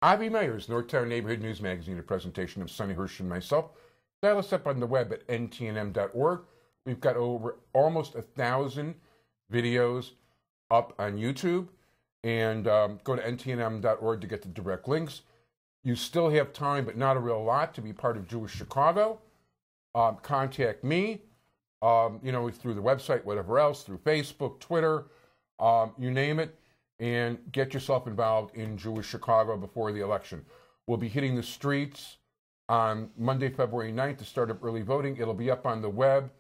Avi Meyers, Northtown Neighborhood News Magazine, a presentation of Sonny Hirsch and myself. Dial us up on the web at ntnm.org. We've got over almost 1,000 videos up on YouTube. And go to ntnm.org to get the direct links. You still have time, but not a real lot, to be part of Jewish Chicago. Contact me, through the website, whatever else, through Facebook, Twitter, you name it, and get yourself involved in Jewish Chicago before the election. We'll be hitting the streets on Monday, February 9th to start up early voting. It'll be up on the web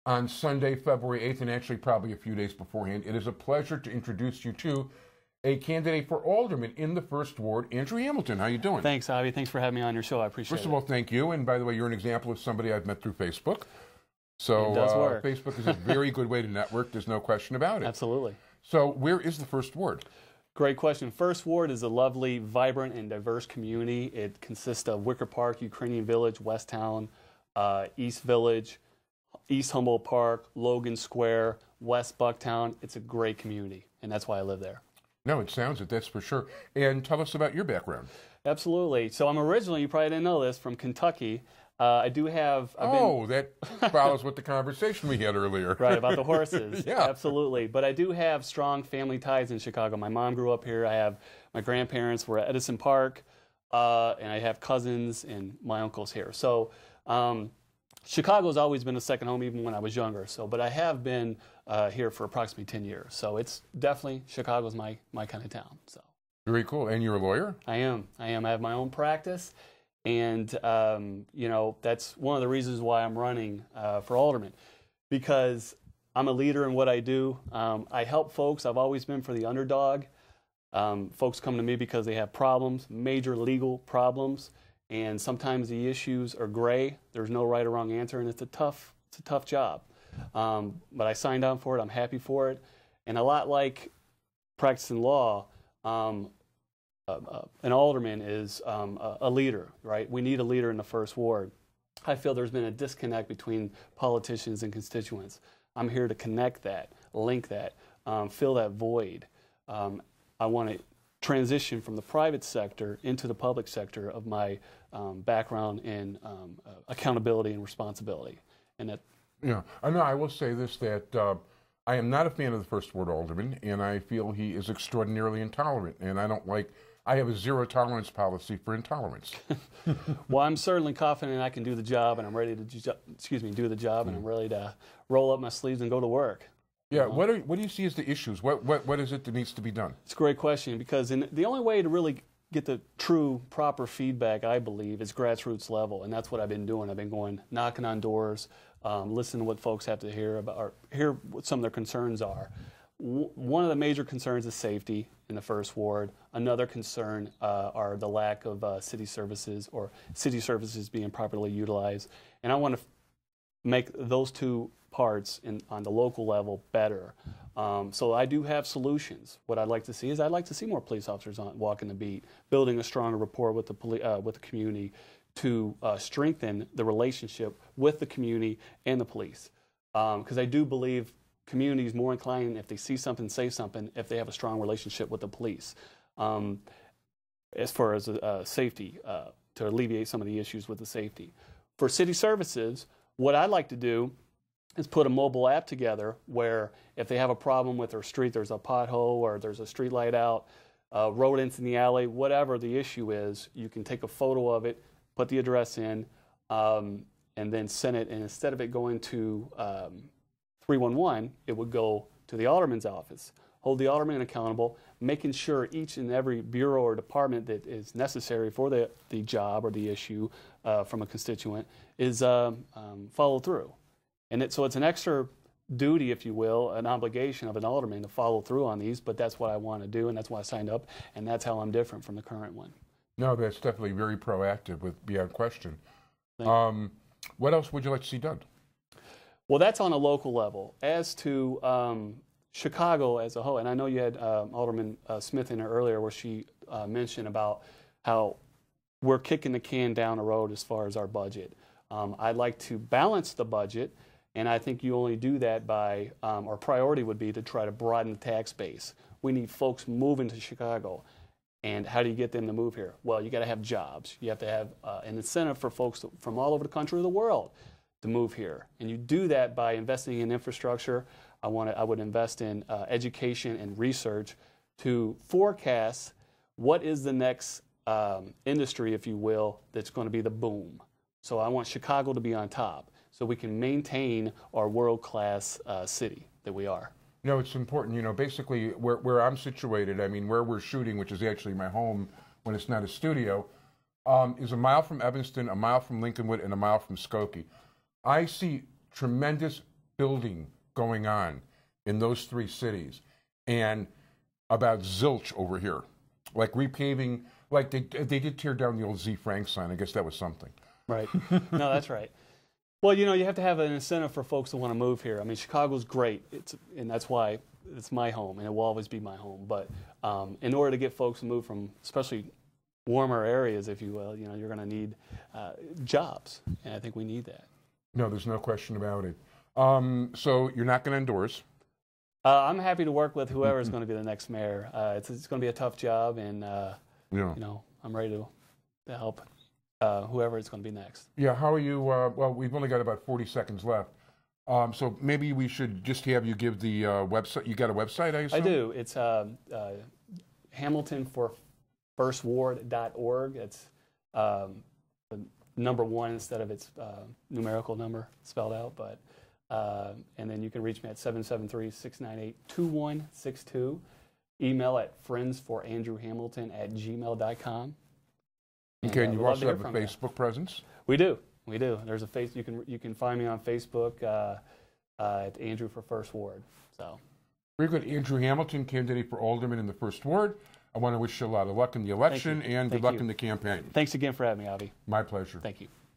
on Sunday, February 8th, and actually probably a few days beforehand. It is a pleasure to introduce you to a candidate for alderman in the 1st Ward, Andrew Hamilton. How you doing? Thanks, Avi. Thanks for having me on your show. I appreciate it. First of all, thank you. And by the way, you're an example of somebody I've met through Facebook. So it does work. Facebook is a very good way to network. There's no question about it. Absolutely. So where is the 1st Ward? Great question. 1st Ward is a lovely, vibrant, and diverse community. It consists of Wicker Park, Ukrainian Village, West Town, East Village, East Humboldt Park, Logan Square, West Bucktown. It's a great community, and that's why I live there. No, it sounds it, that's for sure. And tell us about your background. Absolutely. So I'm originally, you probably didn't know this, from Kentucky. I do have... that follows with the conversation we had earlier. Right, about the horses. Yeah. Absolutely. But I do have strong family ties in Chicago. My mom grew up here. I have my grandparents were at Edison Park, and I have cousins and my uncles here. So Chicago's always been a second home, even when I was younger. But I have been here for approximately 10 years. So it's definitely, Chicago's my kind of town. So very cool. And you're a lawyer? I am. I have my own practice. And, that's one of the reasons why I'm running for alderman, because I'm a leader in what I do. I help folks. I've always been for the underdog. Folks come to me because they have problems, major legal problems, and sometimes the issues are gray. There's no right or wrong answer, and it's a tough job. But I signed on for it. I'm happy for it. And a lot like practicing law, an alderman is a leader, right? We need a leader in the 1st Ward. I feel there's been a disconnect between politicians and constituents. I'm here to connect that, link that, fill that void. I want to transition from the private sector into the public sector of my background in accountability and responsibility. And that. Yeah, I know. I will say this, that I am not a fan of the 1st Ward alderman, and I feel he is extraordinarily intolerant, and I have a zero tolerance policy for intolerance. Well, I'm certainly confident I can do the job, and I'm ready to do the job, and I'm ready to roll up my sleeves and go to work. Yeah, what do you see as the issues? What is it that needs to be done? It's a great question, because the only way to really get the true, proper feedback, I believe, is grassroots level, and that's what I've been doing. I've been going, knocking on doors, listening to what folks have to hear about, or hear what some of their concerns are. One of the major concerns is safety in the 1st Ward. Another concern are the lack of city services, or city services being properly utilized. And I want to make those two parts on the local level better. So I do have solutions. What I'd like to see is I'd like to see more police officers walking the beat, building a stronger rapport with the community to strengthen the relationship with the community and the police. Because I do believe communities more inclined, if they see something, say something, if they have a strong relationship with the police. As far as safety, to alleviate some of the issues with the safety. For city services, what I'd like to do is put a mobile app together where if they have a problem with their street, there's a pothole or there's a street light out, rodents in the alley, whatever the issue is, you can take a photo of it, put the address in, and then send it. And instead of it going to 311, it would go to the alderman's office. Hold the alderman accountable, making sure each and every bureau or department that is necessary for the job or the issue from a constituent is followed through. And so it's an extra duty, if you will, an obligation of an alderman to follow through on these, but that's what I want to do, and that's why I signed up, and that's how I'm different from the current one. No, that's definitely very proactive, beyond question. What else would you like to see done? Well, that's on a local level. As to Chicago as a whole, and I know you had Alderman Smith in there earlier where she mentioned about how we're kicking the can down the road as far as our budget. I'd like to balance the budget, and I think you only do that by, our priority would be to try to broaden the tax base. We need folks moving to Chicago. And how do you get them to move here? Well, you got to have jobs. You have to have an incentive for folks from all over the country or the world to move here. And you do that by investing in infrastructure. I would invest in education and research to forecast what is the next industry, if you will, that's going to be the boom. So I want Chicago to be on top so we can maintain our world-class city that we are. You know, it's important, you know, basically where I'm situated, I mean, where we're shooting, which is actually my home when it's not a studio, is a mile from Evanston, a mile from Lincolnwood, and a mile from Skokie. I see tremendous building going on in those three cities, and about zilch over here, like repaving, like they did tear down the old Z Frank sign. I guess that was something. Right. No, that's right. Well, you know, you have to have an incentive for folks to want to move here. I mean, Chicago's great, and that's why it's my home, and it will always be my home. But in order to get folks to move from, especially warmer areas, if you will, you know, you're going to need jobs, and I think we need that. No, there's no question about it. So you're not going to endorse? I'm happy to work with whoever is going to be the next mayor. It's going to be a tough job, and you know, I'm ready to help whoever is going to be next. Yeah, how are you? Well, we've only got about 40 seconds left. So maybe we should just have you give the website. You got a website, I assume? I do. It's HamiltonForFirstWard.org. It's the number 1 instead of its numerical number spelled out. But and then you can reach me at 773-698-2162. Email at friendsforandrewhamilton@gmail.com. Okay, and you also have a Facebook presence? We do. We do. There's a face. You can find me on Facebook at Andrew for First Ward. So. Very good. Andrew Hamilton, candidate for alderman in the First Ward. I want to wish you a lot of luck in the election and good luck in the campaign. Thanks again for having me, Avi. My pleasure. Thank you.